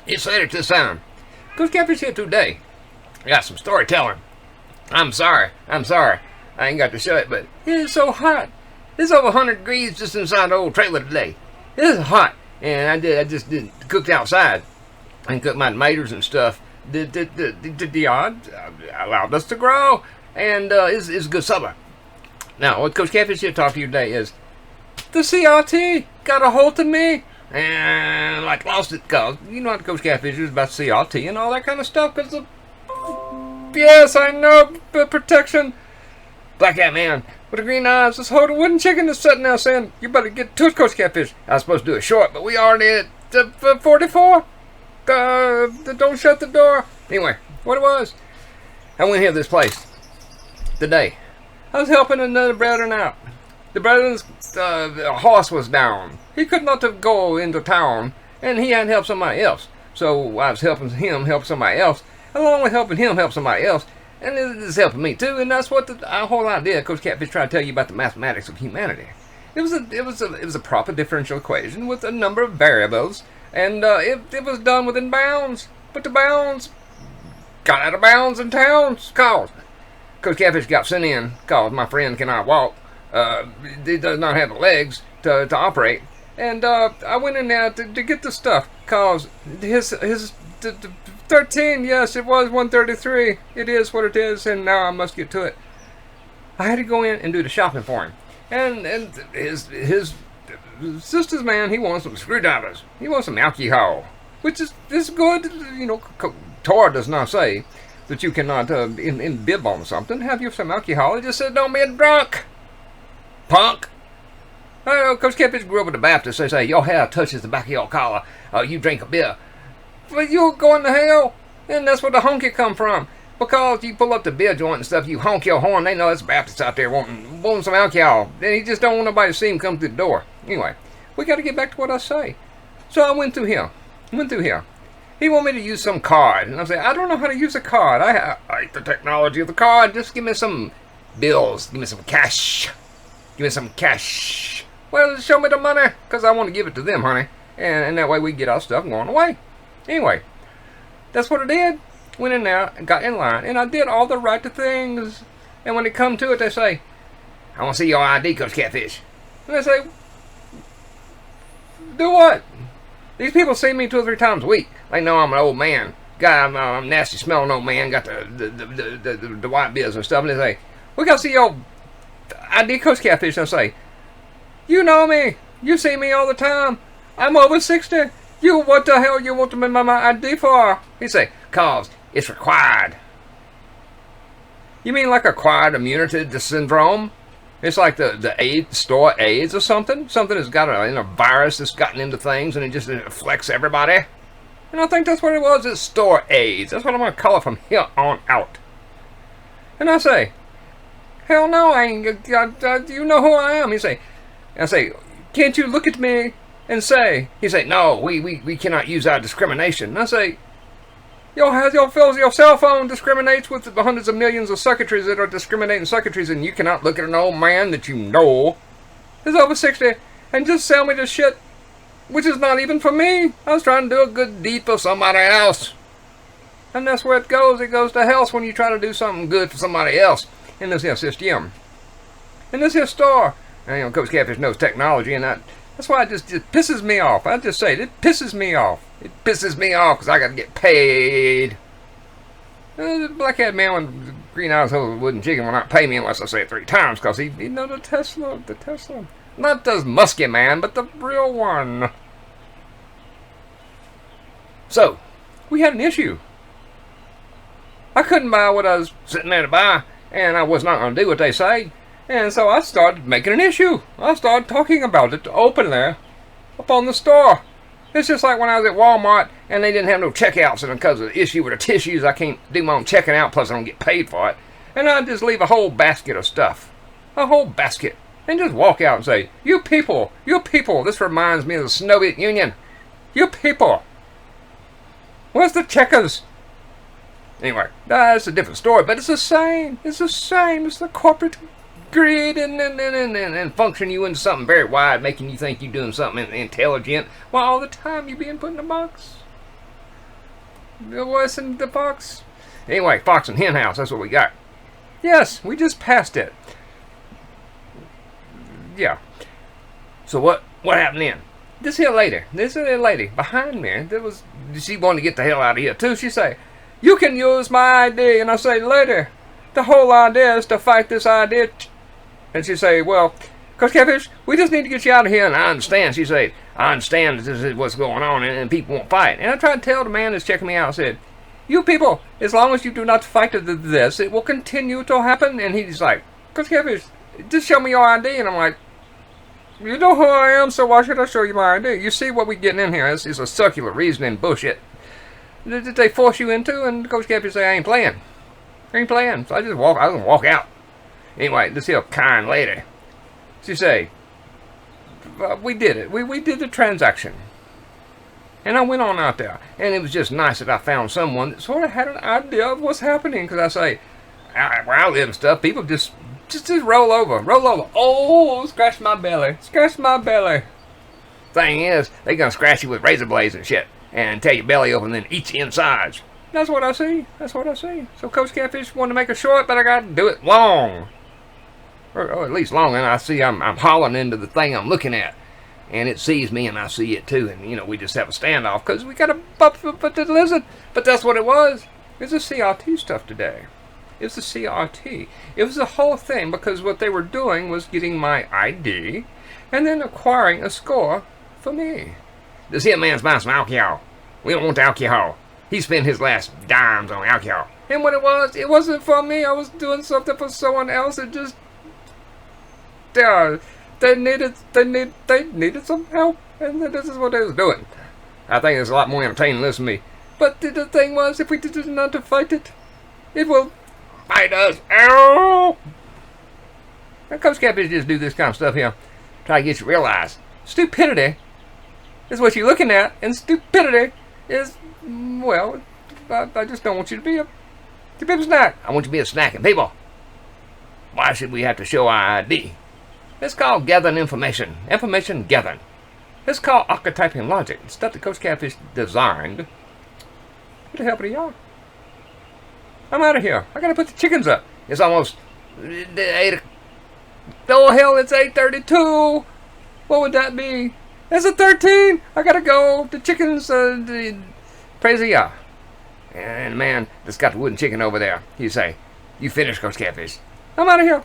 It's later to the sound. Coach Catfish here today. I got some storytelling. I'm sorry. I ain't got to show it, but it is so hot. It's over 100 degrees just inside the old trailer today. It is hot. And I just did cooked outside and cooked my tomatoes and stuff. The yard allowed us to grow, and it's a good summer. Now, what Coach Catfish here to talk to you today is the CRT got a hold of me and like lost it, cause you know what Coach Catfish is about CRT and all that kind of stuff. Cause of, yes, I know, protection. Black cat man with the green eyes, this holding wooden chicken that's sitting there saying, "You better get to it, Coach Catfish." I was supposed to do it short, but we already at 44. Don't shut the door. Anyway, what it was, I went here to this place today. I was helping another brethren out. The brethren's horse was down. He could not go into town, and he hadn't helped somebody else. So I was helping him help somebody else, along with helping him help somebody else, and it is helping me too. And that's what the whole idea Coach Catfish tried to tell you about the mathematics of humanity. It was a proper differential equation with a number of variables. And it was done within bounds, but the bounds got out of bounds in towns. Cause Coach Catfish got sent in. Cause my friend cannot walk. He does not have the legs to operate. And I went in there to get the stuff. Cause his 13, yes, it was 133. It is what it is, and now I must get to it. I had to go in and do the shopping for him, and his sister's man, he wants some screwdrivers. He wants some alcohol, which is good. You know, Torah does not say that you cannot, in bib on something, have you some alcohol. It just says don't be a drunk, punk. Coach Catfish grew up with the Baptists. They say your hair touches the back of your collar, you drink a beer. But you're going to hell, and that's where the honky come from. Because you pull up the beer joint and stuff, you honk your horn, they know it's Baptists out there wanting some alcohol. And he just don't want nobody to see him come through the door. Anyway, we got to get back to what I say. So I went through here. He wanted me to use some card. And I said, I don't know how to use a card. I hate the technology of the card. Just give me some bills. Give me some cash. Well, show me the money, because I want to give it to them, honey. And that way we get our stuff going away. Anyway, that's what I did. Went in there and got in line, and I did all the right things. And when they come to it, they say, I want to see your ID, Coach Catfish. And I say, do what? These people see me 2 or 3 times a week. They know I'm an old man. I'm a nasty smelling old man, got the white beers and stuff. And they say, we got to see your ID, Coach Catfish. And I say, you know me. You see me all the time. I'm over 60. What the hell you want my ID for? He say, cause it's required. You mean like acquired immunity to syndrome? It's like the AIDS, store AIDS or something? Something that's got a virus that's gotten into things and it just afflicts everybody? And I think that's what it was. It's store AIDS. That's what I'm going to call it from here on out. And I say, hell no, I ain't. You know who I am. I say, can't you look at me and say? He say, no, we cannot use our discrimination. And I say, your cell phone discriminates with the hundreds of millions of circuitries that are discriminating circuitries, and you cannot look at an old man that you know is over 60 and just sell me this shit, which is not even for me. I was trying to do a good deed for somebody else. And that's where it goes. It goes to hell when you try to do something good for somebody else in this here system. In this here store. And, Coach Catfish knows technology, and that's why it just pisses me off. I just say it pisses me off. It pisses me off because I got to get paid. The black-haired man with green eyes holding wooden chicken will not pay me unless I say it 3 times, because he know the Tesla. Not the musky man, but the real one. So, we had an issue. I couldn't buy what I was sitting there to buy, and I was not going to do what they say. And so I started making an issue. I started talking about it openly up on the store. It's just like when I was at Walmart and they didn't have no checkouts, and because of the issue with the tissues, I can't do my own checking out, plus I don't get paid for it. And I just leave a whole basket of stuff. A whole basket. And just walk out and say, you people, this reminds me of the Soviet Union. You people. Where's the checkers? Anyway, that's a different story, but it's the same. It's the corporate greed and function you into something very wide, making you think you're doing something intelligent, while all the time you're being put in a box. What's in the Fox? Anyway, Fox and Hen House, that's what we got. Yes, we just passed it. Yeah. So what happened then? This here lady behind me, she wanted to get the hell out of here too. She say, "You can use my ID." And I say, "Lady, the whole idea is to fight this idea." And she say, "Well, Coach Catfish, we just need to get you out of here." And I understand. She said, "I understand this is what's going on and people won't fight." And I tried to tell the man that's checking me out, I said, "You people, as long as you do not fight this, it will continue to happen." And he's like, "Coach Catfish, just show me your ID." And I'm like, "You know who I am, so why should I show you my ID? You see what we getting in here. This is a circular reasoning bullshit that they force you into." And Coach Catfish say, "I ain't playing. I ain't playing." So I just walk out. Anyway, this here kind lady, she say, "We did it. We did the transaction." And I went on out there. And it was just nice that I found someone that sort of had an idea of what's happening. Because I say, where I live and stuff, people just roll over. Oh, scratch my belly. Thing is, they gonna scratch you with razor blades and shit. And tear your belly open and then eat your insides. That's what I see. So Coach Catfish wanted to make it short, but I got to do it long. Or at least long, and I see I'm hollering into the thing I'm looking at. And it sees me, and I see it too. And, we just have a standoff because we got a buff for the lizard. But that's what it was. It's the CRT stuff today. It's the CRT. It was the whole thing because what they were doing was getting my ID and then acquiring a score for me. This here man's buying some alcohol. We don't want the alcohol. He spent his last dimes on alcohol. And what it wasn't for me. I was doing something for someone else. It just... They needed some help, and this is what they was doing. I think it's a lot more entertaining to listen to me. But the thing was, if we did not to fight it, it will fight us. Ow! And Coach Catfish just do this kind of stuff here, try to get you to realize stupidity is what you're looking at, and stupidity is, well, I just don't want you to be a stupid snack. I want you to be a snacking people. Why should we have to show our ID? It's called gathering information. Information gathering. It's called archetyping logic. Stuff that Coach Catfish designed. What the hell are y'all? I'm out of here. I gotta put the chickens up. It's almost 8. Oh hell, it's 8:32. What would that be? It's a 13. I gotta go. The chickens, praise Yah. And the man that's got the wooden chicken over there, he say, "You finished, Coach Catfish." I'm out of here.